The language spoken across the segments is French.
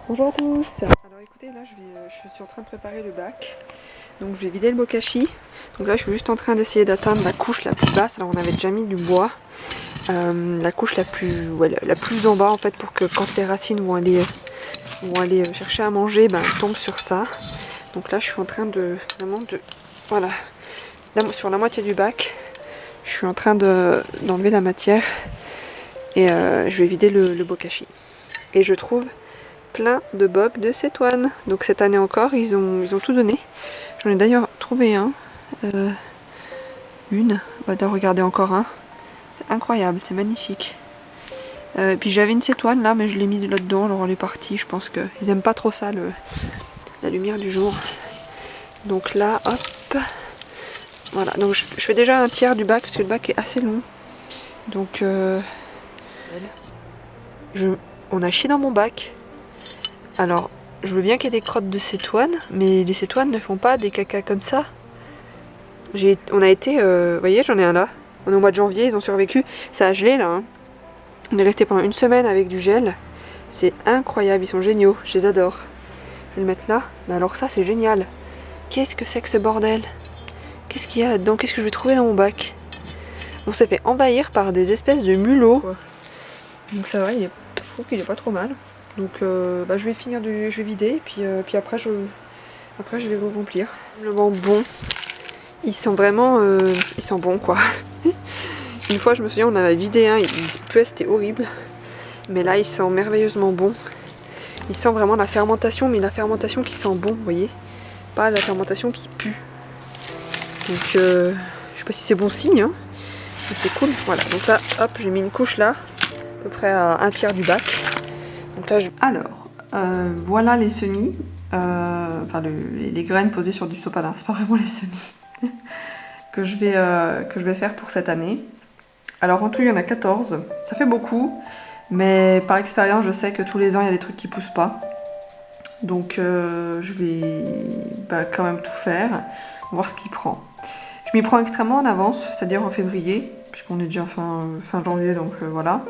Bonjour à tous. Alors écoutez, là je suis en train de préparer le bac. Donc je vais vider le bokashi. Donc là je suis juste en train d'essayer d'atteindre la couche la plus basse. Alors on avait déjà mis du bois. La couche la plus en bas en fait, pour que quand les racines vont aller chercher à manger, elles tombent sur ça. Donc là je suis en train de voilà, sur la moitié du bac, je suis en train d'enlever la matière et je vais vider le bokashi. Et je trouve plein de bobs de cétoine. Donc cette année encore, ils ont tout donné. J'en ai d'ailleurs trouvé une. On va regarder encore un. C'est incroyable, c'est magnifique. Puis j'avais une cétoine là, mais je l'ai mis de là-dedans, alors elle est partie. Je pense qu'ils aiment pas trop ça, la lumière du jour. Donc là, hop. Voilà, donc je fais déjà un tiers du bac, parce que le bac est assez long. Donc on a chié dans mon bac. Alors, je veux bien qu'il y ait des crottes de cétoine, mais les cétoines ne font pas des cacas comme ça. On a été, vous voyez, j'en ai un là. On est au mois de janvier, ils ont survécu. Ça a gelé là. Hein. On est resté pendant une semaine avec du gel. C'est incroyable, ils sont géniaux, je les adore. Je vais le mettre là. Mais alors ça, c'est génial. Qu'est-ce que c'est que ce bordel? Qu'est-ce qu'il y a là-dedans? Qu'est-ce que je vais trouver dans mon bac? On s'est fait envahir par des espèces de mulots. Donc ça va, je trouve qu'il est pas trop mal. Donc je vais finir je vais vider, puis après je vais vous remplir. Le vent bon, ils sont vraiment, ils sont bons quoi. Une fois je me souviens on avait vidé un, il puait, c'était horrible. Mais là ils sont merveilleusement bons. Ils sentent vraiment la fermentation, mais la fermentation qui sent bon, vous voyez. Pas la fermentation qui pue. Donc je sais pas si c'est bon signe, hein, mais c'est cool. Voilà, donc là hop, j'ai mis une couche là, à peu près à un tiers du bac. Donc là, alors, voilà les semis, enfin les graines posées sur du sopalin, c'est pas vraiment les semis que je vais faire pour cette année. Alors en tout il y en a 14, ça fait beaucoup, mais par expérience je sais que tous les ans il y a des trucs qui poussent pas. Donc je vais quand même tout faire, voir ce qu'il prend. Je m'y prends extrêmement en avance, c'est-à-dire en février, puisqu'on est déjà fin janvier, donc voilà.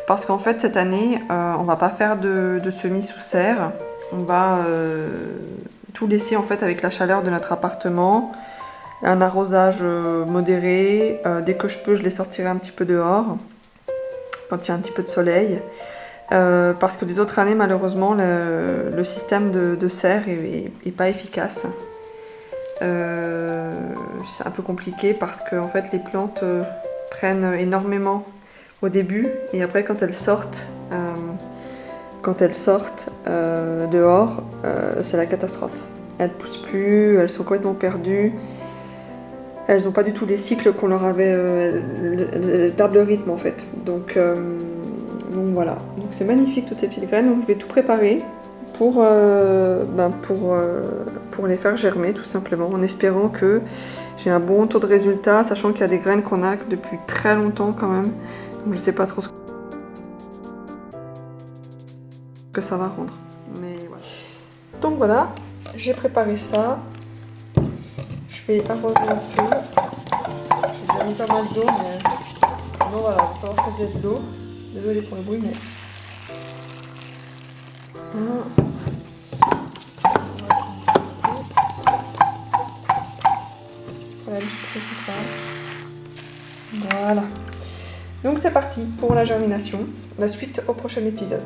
Parce qu'en fait cette année on va pas faire de semis sous serre, on va tout laisser en fait avec la chaleur de notre appartement, un arrosage modéré, dès que je peux je les sortirai un petit peu dehors, quand il y a un petit peu de soleil, parce que les autres années malheureusement le système de serre est pas efficace. C'est un peu compliqué parce que en fait les plantes prennent énormément au début et après quand elles sortent dehors, c'est la catastrophe. Elles poussent plus, elles sont complètement perdues, elles n'ont pas du tout les cycles qu'on leur avait, elles perdent le rythme en fait. Donc voilà, donc c'est magnifique toutes ces petites graines, donc je vais tout préparer pour les faire germer tout simplement, en espérant que j'ai un bon taux de résultat, sachant qu'il y a des graines qu'on a depuis très longtemps quand même. Donc je sais pas trop ce que ça va rendre. Mais voilà. Donc voilà, j'ai préparé ça. Je vais arroser un peu. J'ai déjà mis pas mal d'eau, mais non voilà, il va falloir poser de l'eau. Désolée pour le bruit, mais. Voilà. Donc c'est parti pour la germination. La suite au prochain épisode.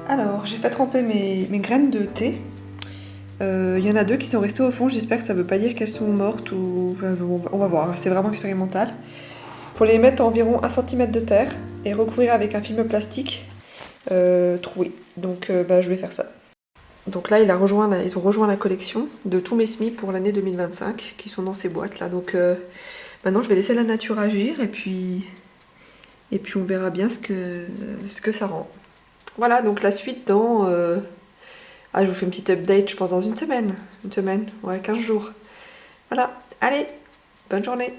Alors, j'ai fait tremper mes graines de thé. Il y en a 2 qui sont restées au fond. J'espère que ça ne veut pas dire qu'elles sont mortes ou... on va voir, c'est vraiment expérimental. Il faut les mettre à environ 1 cm de terre et recouvrir avec un film plastique troué. Donc je vais faire ça. Donc là, ils ont rejoint la collection de tous mes semis pour l'année 2025 qui sont dans ces boîtes là. Donc maintenant, je vais laisser la nature agir et puis on verra bien ce que ça rend. Voilà, donc la suite dans... je vous fais une petite update, je pense, dans une semaine. Une semaine, ouais, 15 jours. Voilà, allez, bonne journée.